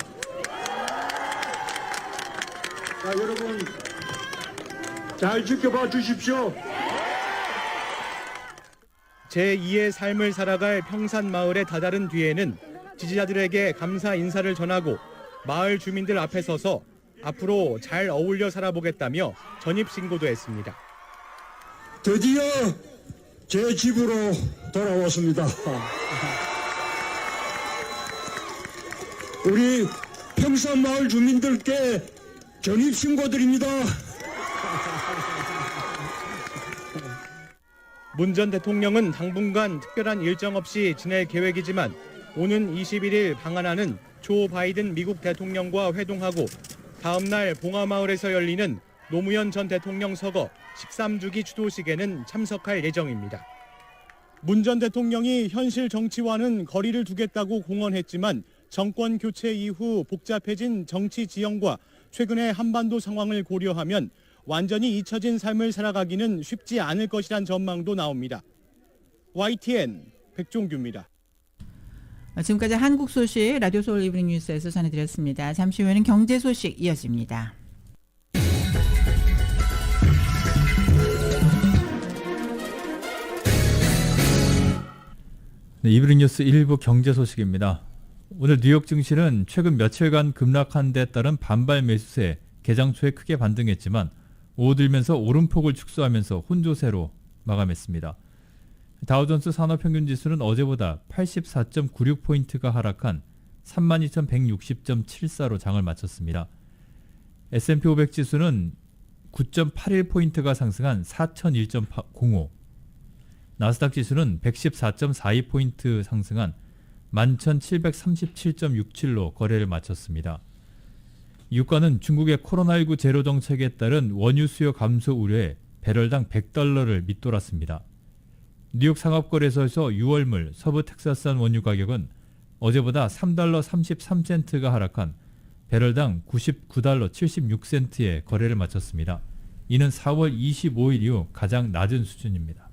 자, 여러분 잘 지켜봐 주십시오. 제2의 삶을 살아갈 평산 마을에 다다른 뒤에는 지지자들에게 감사 인사를 전하고 마을 주민들 앞에 서서 앞으로 잘 어울려 살아보겠다며 전입신고도 했습니다. 드디어 제 집으로 돌아왔습니다. 우리 평산마을 주민들께 전입신고드립니다. 문 전 대통령은 당분간 특별한 일정 없이 지낼 계획이지만 오는 21일 방한하는 조 바이든 미국 대통령과 회동하고 다음 날 봉화마을에서 열리는 노무현 전 대통령 서거 13주기 추도식에는 참석할 예정입니다. 문 전 대통령이 현실 정치와는 거리를 두겠다고 공언했지만 정권 교체 이후 복잡해진 정치 지형과 최근의 한반도 상황을 고려하면 완전히 잊혀진 삶을 살아가기는 쉽지 않을 것이란 전망도 나옵니다. YTN 백종규입니다. 지금까지 한국 소식 라디오 서울 이브닝 뉴스에서 전해드렸습니다. 잠시 후에는 경제 소식 이어집니다. 네, 이브닝 뉴스 1부 경제 소식입니다. 오늘 뉴욕 증시는 최근 며칠간 급락한 데 따른 반발 매수세 개장 초에 크게 반등했지만 오후 들면서 오름폭을 축소하면서 혼조세로 마감했습니다. 다우존스 산업평균지수는 어제보다 84.96포인트가 하락한 32,160.74로 장을 마쳤습니다. S&P 500 지수는 9.81포인트가 상승한 4,001.05, 나스닥 지수는 114.42포인트 상승한 11,737.67로 거래를 마쳤습니다. 유가는 중국의 코로나19 제로 정책에 따른 원유 수요 감소 우려에 배럴당 $100를 밑돌았습니다. 뉴욕 상업거래소에서 6월물 서부 텍사스산 원유 가격은 어제보다 $3.33가 하락한 배럴당 $99.76에 거래를 마쳤습니다. 이는 4월 25일 이후 가장 낮은 수준입니다.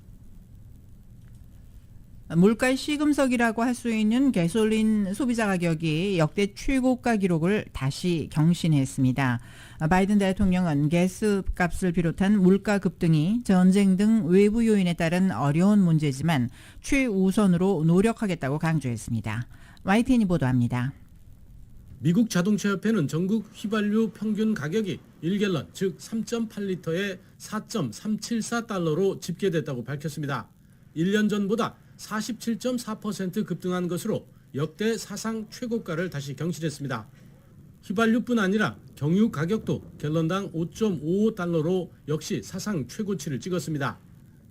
물가의 시금석이라고 할 수 있는 가솔린 소비자 가격이 역대 최고가 기록을 다시 경신했습니다. 바이든 대통령은 가스값을 비롯한 물가 급등이 전쟁 등 외부 요인에 따른 어려운 문제지만 최우선으로 노력하겠다고 강조했습니다. YTN이 보도합니다. 미국 자동차협회는 전국 휘발유 평균 가격이 1갤런 즉 3.8리터에 4.374달러로 집계됐다고 밝혔습니다. 1년 전보다 47.4% 급등한 것으로 역대 사상 최고가를 다시 경신했습니다. 휘발유뿐 아니라 경유 가격도 갤런당 5.55달러로 역시 사상 최고치를 찍었습니다.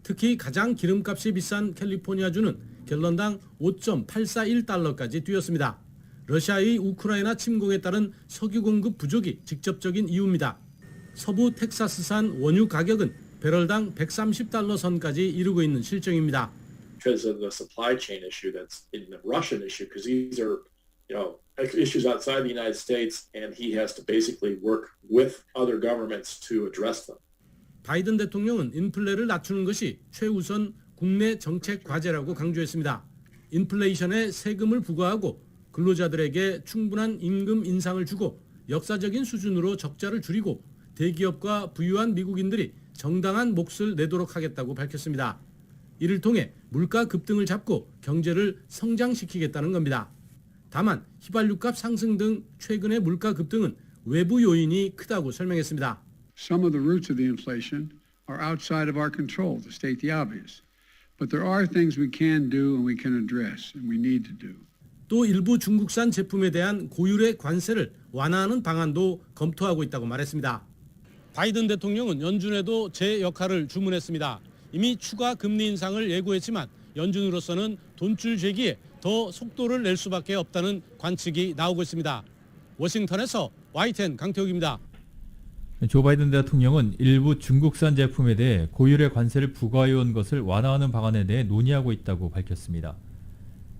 특히 가장 기름값이 비싼 캘리포니아주는 갤런당 5.841달러까지 뛰었습니다. 러시아의 우크라이나 침공에 따른 석유 공급 부족이 직접적인 이유입니다. 서부 텍사스산 원유 가격은 배럴당 130달러 선까지 이르고 있는 실정입니다. Because of the supply chain issue that's in the Russian issue, because these are, issues outside the United States, and he has to basically work with other governments to address them. 바이든 대통령은 인플레를 낮추는 것이 최우선 국내 정책 과제라고 강조했습니다. 인플레이션에 세금을 부과하고 근로자들에게 충분한 임금 인상을 주고 역사적인 수준으로 적자를 줄이고 대기업과 부유한 미국인들이 정당한 몫을 내도록 하겠다고 밝혔습니다. 이를 통해 물가 급등을 잡고 경제를 성장시키겠다는 겁니다. 다만 휘발유값 상승 등 최근의 물가 급등은 외부 요인이 크다고 설명했습니다. Some of the roots of the inflation are outside of our control, to state the obvious. But there are things we can do and we can address and we need to do. 또 일부 중국산 제품에 대한 고율의 관세를 완화하는 방안도 검토하고 있다고 말했습니다. 바이든 대통령은 연준에도 제 역할을 주문했습니다. 이미 추가 금리 인상을 예고했지만 연준으로서는 돈줄 재기에 더 속도를 낼 수밖에 없다는 관측이 나오고 있습니다. 워싱턴에서 YTN 강태욱입니다. 조 바이든 대통령은 일부 중국산 제품에 대해 고율의 관세를 부과해온 것을 완화하는 방안에 대해 논의하고 있다고 밝혔습니다.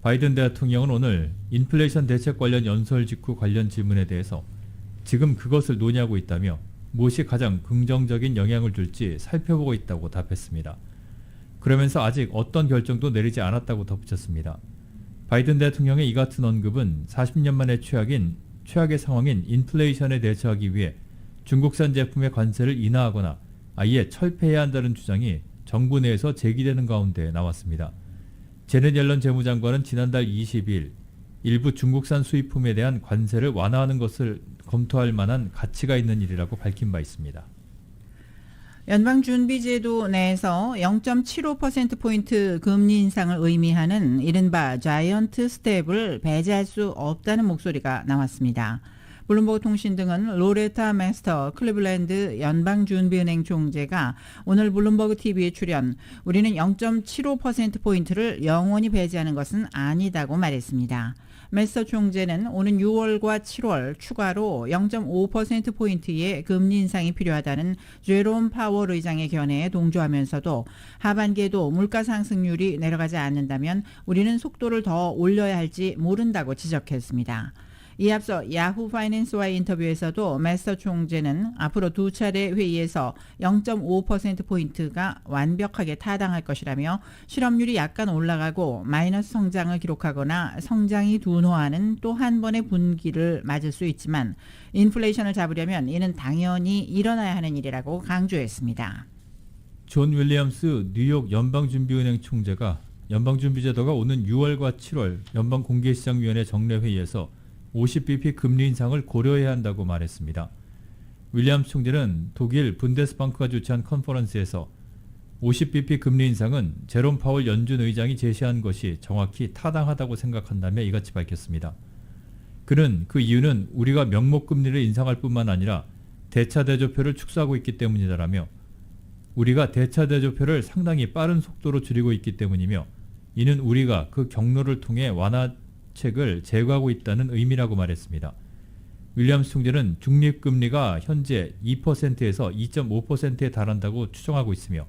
바이든 대통령은 오늘 인플레이션 대책 관련 연설 직후 관련 질문에 대해서 지금 그것을 논의하고 있다며 무엇이 가장 긍정적인 영향을 줄지 살펴보고 있다고 답했습니다. 그러면서 아직 어떤 결정도 내리지 않았다고 덧붙였습니다. 바이든 대통령의 이 같은 언급은 40년 만에 최악의 상황인 인플레이션에 대처하기 위해 중국산 제품의 관세를 인하하거나 아예 철폐해야 한다는 주장이 정부 내에서 제기되는 가운데 나왔습니다. 제넷 옐런 재무장관은 지난달 20일 일부 중국산 수입품에 대한 관세를 완화하는 것을 검토할 만한 가치가 있는 일이라고 밝힌 바 있습니다. 연방준비제도 내에서 0.75%포인트 금리 인상을 의미하는 이른바 자이언트 스텝을 배제할 수 없다는 목소리가 나왔습니다. 블룸버그 통신 등은 로레타 맥스터 클리블랜드 연방준비은행 총재가 오늘 블룸버그 TV에 출연, 우리는 0.75%포인트를 영원히 배제하는 것은 아니다고 말했습니다. 맥스터 총재는 오는 6월과 7월 추가로 0.5%포인트의 금리 인상이 필요하다는 제롬 파월 의장의 견해에 동조하면서도 하반기에도 물가 상승률이 내려가지 않는다면 우리는 속도를 더 올려야 할지 모른다고 지적했습니다. 이에 앞서 야후 파이낸스와의 인터뷰에서도 맥스터 총재는 앞으로 두 차례 회의에서 0.5%포인트가 완벽하게 타당할 것이라며 실업률이 약간 올라가고 마이너스 성장을 기록하거나 성장이 둔화하는 또 한 번의 분기를 맞을 수 있지만 인플레이션을 잡으려면 이는 당연히 일어나야 하는 일이라고 강조했습니다. 존 윌리엄스 뉴욕 연방준비은행 총재가 연방준비제도가 오는 6월과 7월 연방공개시장위원회 정례회의에서 50bp 금리 인상을 고려해야 한다고 말했습니다. 윌리엄스 총재는 독일 분데스방크가 주최한 컨퍼런스에서 50bp 금리 인상은 제롬 파월 연준 의장이 제시한 것이 정확히 타당하다고 생각한다며 이같이 밝혔습니다. 그는 그 이유는 우리가 명목금리를 인상할 뿐만 아니라 대차대조표를 축소하고 있기 때문이다라며 우리가 대차대조표를 상당히 빠른 속도로 줄이고 있기 때문이며 이는 우리가 그 경로를 통해 완화책을 제거하고 있다는 의미라고 말했습니다. 윌리엄스 총재는 중립금리가 현재 2%에서 2.5%에 달한다고 추정하고 있으며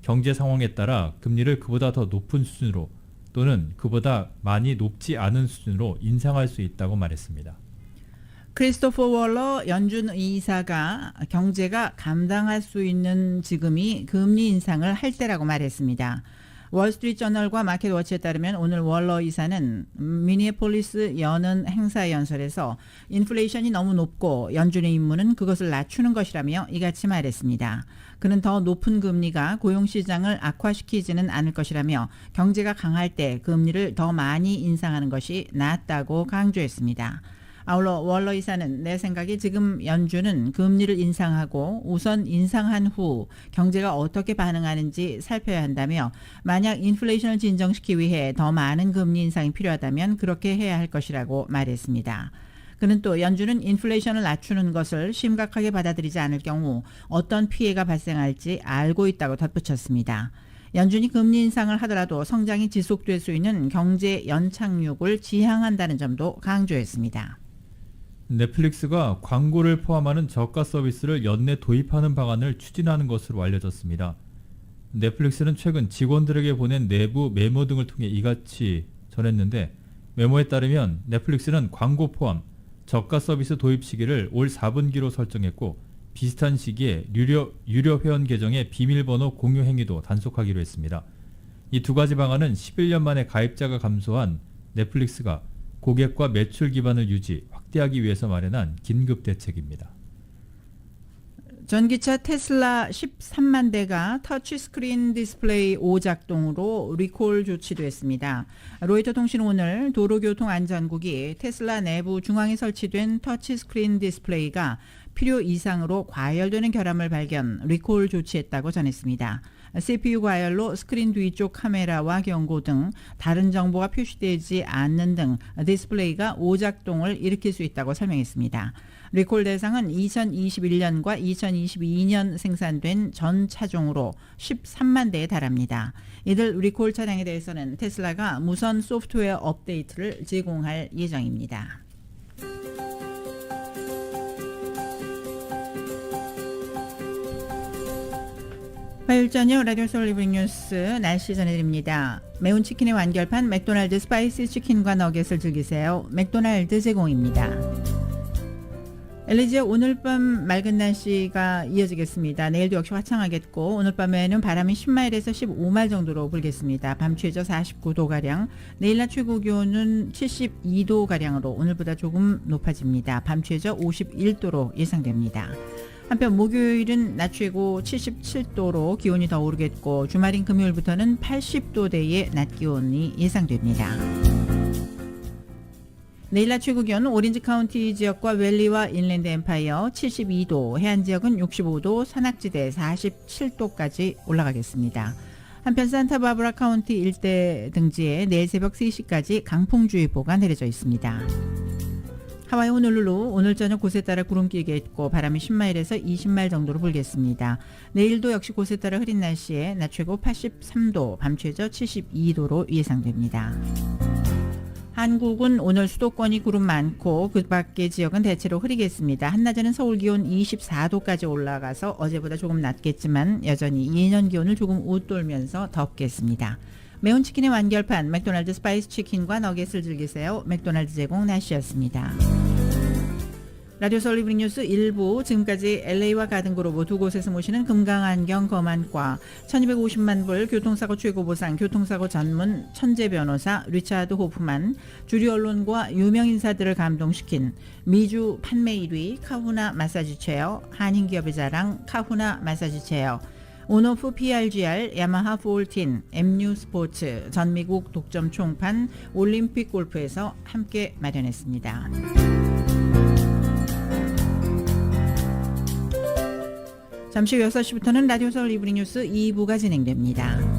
경제 상황에 따라 금리를 그보다 더 높은 수준으로 또는 그보다 많이 높지 않은 수준으로 인상할 수 있다고 말했습니다. 크리스토퍼 월러 연준 이사가 경제가 감당할 수 있는 지금이 금리 인상을 할 때라고 말했습니다. 월스트리트저널과 마켓워치에 따르면 오늘 월러 이사는 미니애폴리스 연은 행사 연설에서 인플레이션이 너무 높고 연준의 임무는 그것을 낮추는 것이라며 이같이 말했습니다. 그는 더 높은 금리가 고용시장을 악화시키지는 않을 것이라며 경제가 강할 때 금리를 더 많이 인상하는 것이 낫다고 강조했습니다. 아울러 월러 이사는 내 생각에 지금 연준은 금리를 인상하고 우선 인상한 후 경제가 어떻게 반응하는지 살펴야 한다며 만약 인플레이션을 진정시키기 위해 더 많은 금리 인상이 필요하다면 그렇게 해야 할 것이라고 말했습니다. 그는 또 연준은 인플레이션을 낮추는 것을 심각하게 받아들이지 않을 경우 어떤 피해가 발생할지 알고 있다고 덧붙였습니다. 연준이 금리 인상을 하더라도 성장이 지속될 수 있는 경제 연착륙을 지향한다는 점도 강조했습니다. 넷플릭스가 광고를 포함하는 저가 서비스를 연내 도입하는 방안을 추진하는 것으로 알려졌습니다. 넷플릭스는 최근 직원들에게 보낸 내부 메모 등을 통해 이같이 전했는데 메모에 따르면 넷플릭스는 광고 포함 저가 서비스 도입 시기를 올 4분기로 설정했고 비슷한 시기에 유료 회원 계정의 비밀번호 공유 행위도 단속하기로 했습니다. 이 두 가지 방안은 11년 만에 가입자가 감소한 넷플릭스가 고객과 매출 기반을 확대하기 위해서 마련한 긴급 대책입니다. 전기차 테슬라 13만 대가 터치스크린 디스플레이 오작동으로 리콜 조치됐습니다. 로이터 통신은 오늘 도로교통안전국이 테슬라 내부 중앙에 설치된 터치스크린 디스플레이가 필요 이상으로 과열되는 결함을 발견, 리콜 조치했다고 전했습니다. CPU 과열로 스크린 뒤쪽 카메라와 경고 등 다른 정보가 표시되지 않는 등 디스플레이가 오작동을 일으킬 수 있다고 설명했습니다. 리콜 대상은 2021년과 2022년 생산된 전 차종으로 13만 대에 달합니다. 이들 리콜 차량에 대해서는 테슬라가 무선 소프트웨어 업데이트를 제공할 예정입니다. 화요일 저녁 라디오 서울 리빙 뉴스 날씨 전해드립니다. 매운 치킨의 완결판 맥도날드 스파이시 치킨과 너겟을 즐기세요. 맥도날드 제공입니다. LA 지역 오늘 밤 맑은 날씨가 이어지겠습니다. 내일도 역시 화창하겠고 오늘 밤에는 바람이 10마일에서 15마일 정도로 불겠습니다. 밤 최저 49도가량, 내일 낮 최고 기온은 72도가량으로 오늘보다 조금 높아집니다. 밤 최저 51도로 예상됩니다. 한편 목요일은 낮 최고 77도로 기온이 더 오르겠고 주말인 금요일부터는 80도대의 낮 기온이 예상됩니다. 내일 낮 최고 기온 오렌지 카운티 지역과 웰리와 인랜드 엠파이어 72도, 해안 지역은 65도, 산악지대 47도까지 올라가겠습니다. 한편 산타바바라 카운티 일대 등지에 내일 새벽 3시까지 강풍주의보가 내려져 있습니다. 하와이 호놀룰루 오늘 저녁 곳에 따라 구름 끼겠고 바람이 10마일에서 20마일 정도로 불겠습니다. 내일도 역시 곳에 따라 흐린 날씨에 낮 최고 83도, 밤 최저 72도로 예상됩니다. 한국은 오늘 수도권이 구름 많고 그 밖의 지역은 대체로 흐리겠습니다. 한낮에는 서울 기온 24도까지 올라가서 어제보다 조금 낮겠지만 여전히 예년 기온을 조금 웃돌면서 덥겠습니다. 매운 치킨의 완결판 맥도날드 스파이스 치킨과 너겟을 즐기세요. 맥도날드 제공 날씨였습니다. 라디오 서울 이브닝 뉴스 1부, 지금까지 LA와 가든그로브 두 곳에서 모시는 금강안경 검안과 1250만 불 교통사고 최고보상 교통사고 전문 천재 변호사 리차드 호프만, 주류 언론과 유명 인사들을 감동시킨 미주 판매 1위 카후나 마사지 체어, 한인기업의 자랑 카후나 마사지 체어, 온오프 PRGR, 야마하 14, MU 스포츠, 전미국 독점 총판, 올림픽 골프에서 함께 마련했습니다. 잠시 후 6시부터는 라디오 서울 이브닝 뉴스 2부가 진행됩니다.